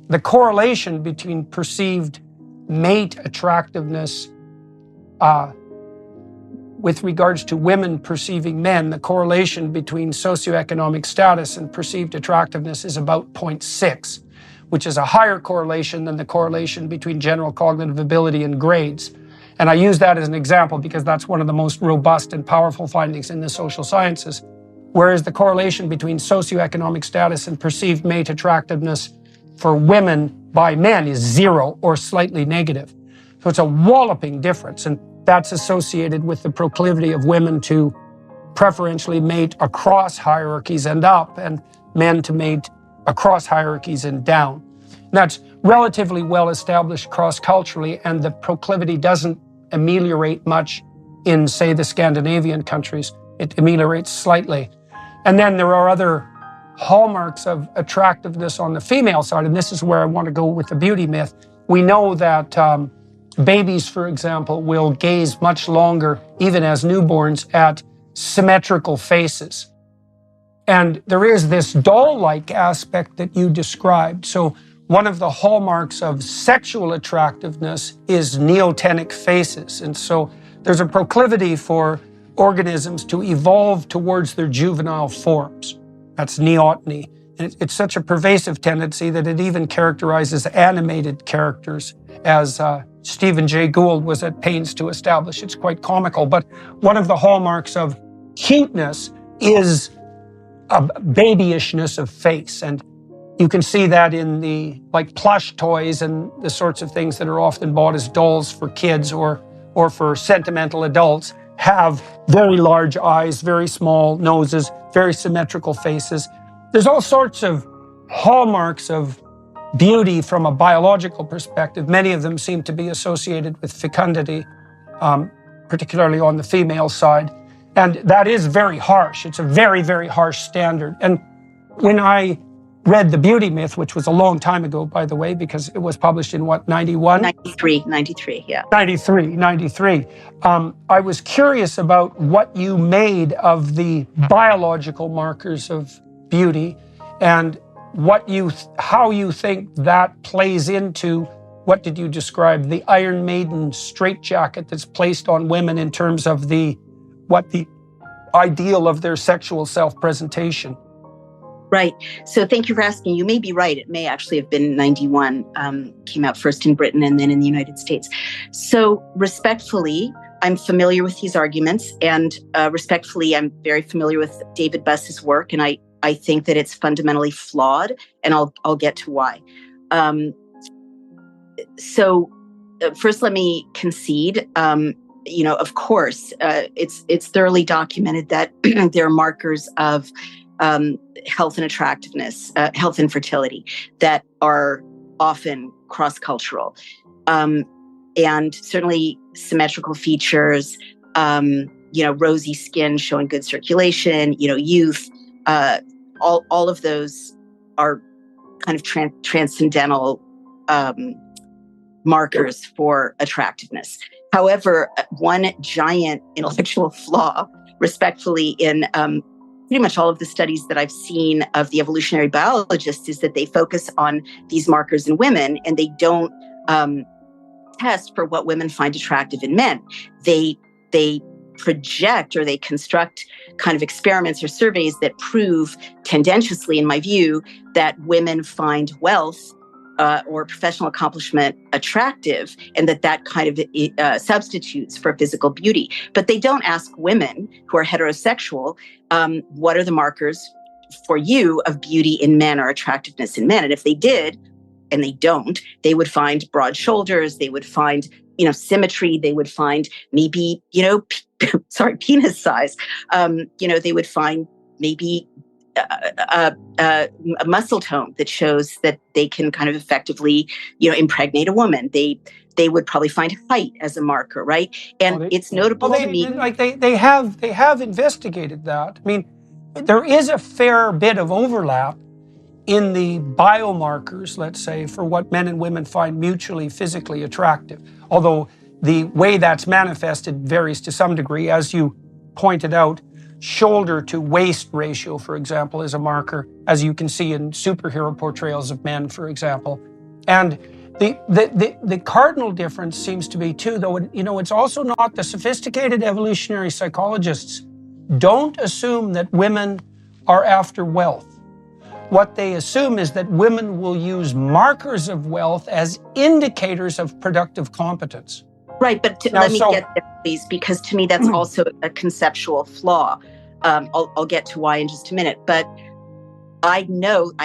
the correlation between perceived mate attractiveness with regards to women perceiving men, the correlation between socioeconomic status and perceived attractiveness is about 0.6, which is a higher correlation than the correlation between general cognitive ability and grades. And I use that as an example because that's one of the most robust and powerful findings in the social sciences. Whereas the correlation between socioeconomic status and perceived mate attractiveness for women by men is 0 or slightly negative. So it's a walloping difference, and that's associated with the proclivity of women to preferentially mate across hierarchies and up, and men to mate across hierarchies and down. And that's relatively well established cross-culturally, and the proclivity doesn't ameliorate much in, say, the Scandinavian countries. It ameliorates slightly. And then there are other hallmarks of attractiveness on the female side, and this is where I want to go with the beauty myth. We know that babies, for example, will gaze much longer, even as newborns, at symmetrical faces. And there is this doll-like aspect that you described. So one of the hallmarks of sexual attractiveness is neotenic faces. And so there's a proclivity for organisms to evolve towards their juvenile forms. That's neoteny. And it's such a pervasive tendency that it even characterizes animated characters, as Stephen Jay Gould was at pains to establish. It's quite comical. But one of the hallmarks of cuteness is a babyishness of face. And you can see that in the plush toys and the sorts of things that are often bought as dolls for kids or for sentimental adults, have very large eyes, very small noses, very symmetrical faces. There's all sorts of hallmarks of beauty from a biological perspective. Many of them seem to be associated with fecundity, particularly on the female side. And that is very harsh. It's a very, very harsh standard. And when I read The Beauty Myth, which was a long time ago, by the way, because it was published in what, 91? 93, yeah. 93. I was curious about what you made of the biological markers of beauty and how you think that plays into, what did you describe, the Iron Maiden straitjacket that's placed on women in terms of what the ideal of their sexual self-presentation. Right. So thank you for asking. You may be right. It may actually have been 91, came out first in Britain and then in the United States. So respectfully, I'm familiar with these arguments, and respectfully, I'm very familiar with David Buss's work, and I think that it's fundamentally flawed, and I'll get to why. So first, let me concede. Of course, it's thoroughly documented that there are markers of health and attractiveness, health and fertility that are often cross-cultural. And certainly symmetrical features, rosy skin showing good circulation, youth, all of those are kind of transcendental markers for attractiveness. However, one giant intellectual flaw, respectfully, in pretty much all of the studies that I've seen of the evolutionary biologists is that they focus on these markers in women, and they don't test for what women find attractive in men. They project, or they construct kind of experiments or surveys that prove tendentiously, in my view, that women find wealth or professional accomplishment attractive, and that kind of substitutes for physical beauty. But they don't ask women who are heterosexual, what are the markers for you of beauty in men or attractiveness in men? And if they did, and they don't, they would find broad shoulders, they would find, symmetry, they would find maybe, penis size. They would find maybe a muscle tone that shows that they can kind of effectively, impregnate a woman. They would probably find height as a marker, right? And it's notable to me. They have investigated that. I mean, there is a fair bit of overlap in the biomarkers, let's say, for what men and women find mutually physically attractive. Although the way that's manifested varies to some degree. As you pointed out, shoulder to waist ratio, for example, is a marker, as you can see in superhero portrayals of men, for example. And the cardinal difference seems to be too, though, it's also not, the sophisticated evolutionary psychologists don't assume that women are after wealth. What they assume is that women will use markers of wealth as indicators of productive competence. Right, but let me get there, please, because to me that's also a conceptual flaw. I'll get to why in just a minute, but I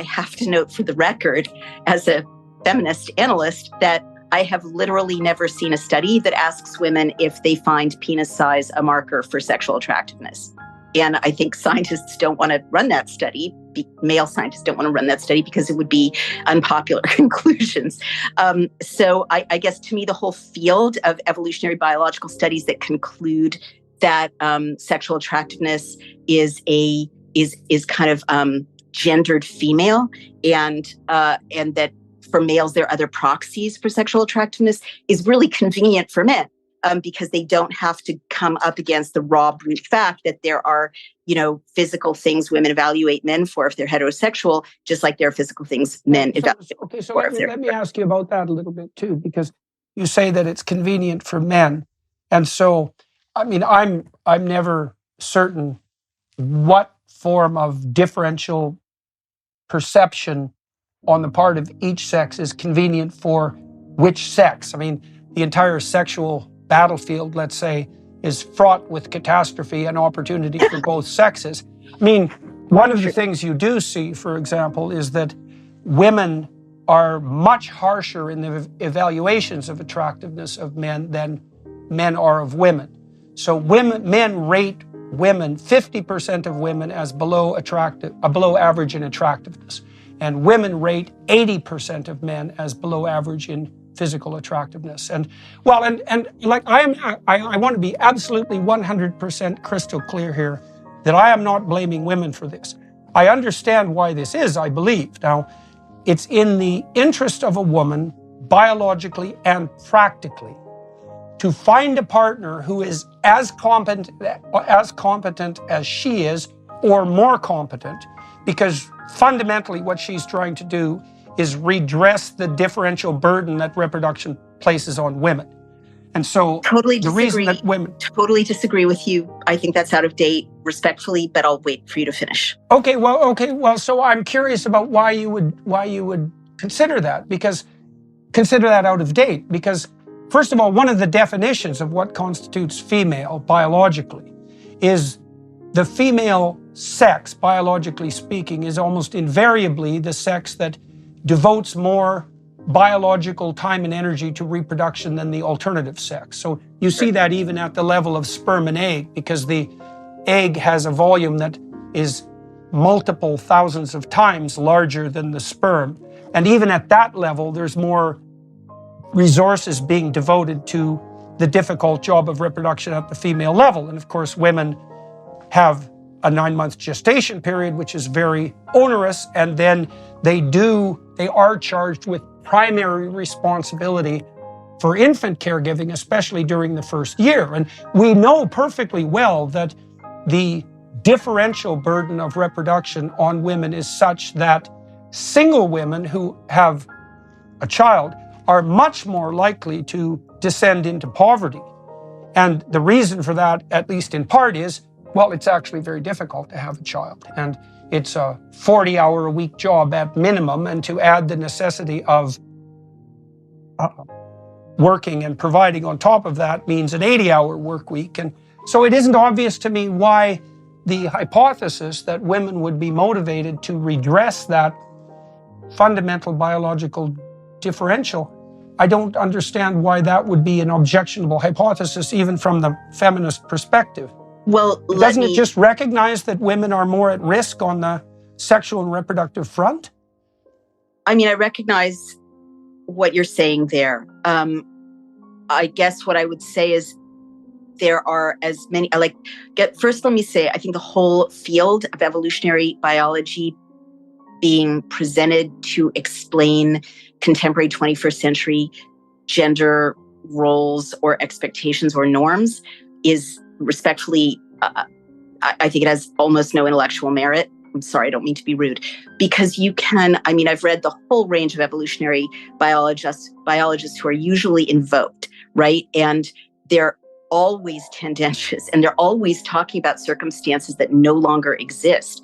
have to note for the record, as a feminist analyst, that I have literally never seen a study that asks women if they find penis size a marker for sexual attractiveness. And I think scientists don't want to run that study. Male scientists don't want to run that study because it would be unpopular conclusions. So I guess to me, the whole field of evolutionary biological studies that conclude that sexual attractiveness is kind of gendered female, and that for males there are other proxies for sexual attractiveness, is really convenient for men. Because they don't have to come up against the raw brute fact that there are, physical things women evaluate men for if they're heterosexual, just like there are physical things men evaluate. Okay, so let me ask you about that a little bit too, because you say that it's convenient for men, and so, I'm never certain what form of differential perception on the part of each sex is convenient for which sex. The entire sexual battlefield, let's say, is fraught with catastrophe and opportunity for both sexes. One of the things you do see, for example, is that women are much harsher in the evaluations of attractiveness of men than men are of women. So men rate women, 50% of women, as below average in attractiveness, and women rate 80% of men as below average in physical attractiveness. I want to be absolutely 100% crystal clear here that I am not blaming women for this. I understand why this is, I believe. Now, it's in the interest of a woman, biologically and practically, to find a partner who is as competent as she is, or more competent, because fundamentally what she's trying to do is redress the differential burden that reproduction places on women. And so totally disagree with you. I think that's out of date, respectfully, but I'll wait for you to finish. Okay, well, so I'm curious about why you would consider that out of date, because first of all, one of the definitions of what constitutes female biologically is the female sex, biologically speaking, is almost invariably the sex that devotes more biological time and energy to reproduction than the alternative sex. So you see that even at the level of sperm and egg, because the egg has a volume that is multiple thousands of times larger than the sperm. And even at that level, there's more resources being devoted to the difficult job of reproduction at the female level. And of course, women have a 9-month gestation period, which is very onerous, and then they are charged with primary responsibility for infant caregiving, especially during the first year. And we know perfectly well that the differential burden of reproduction on women is such that single women who have a child are much more likely to descend into poverty. And the reason for that, at least in part, is, well, it's actually very difficult to have a child. And it's a 40-hour-a-week job at minimum, and to add the necessity of working and providing on top of that means an 80-hour work week. And so it isn't obvious to me why the hypothesis that women would be motivated to redress that fundamental biological differential, I don't understand why that would be an objectionable hypothesis, even from the feminist perspective. Well, doesn't it just recognize that women are more at risk on the sexual and reproductive front? I recognize what you're saying there. I guess what I would say is there are as many, first let me say, I think the whole field of evolutionary biology being presented to explain contemporary 21st century gender roles or expectations or norms is respectfully, I think it has almost no intellectual merit. I'm sorry, I don't mean to be rude, because you can, I mean, I've read the whole range of evolutionary biologists who are usually invoked, right? And they're always tendentious and they're always talking about circumstances that no longer exist.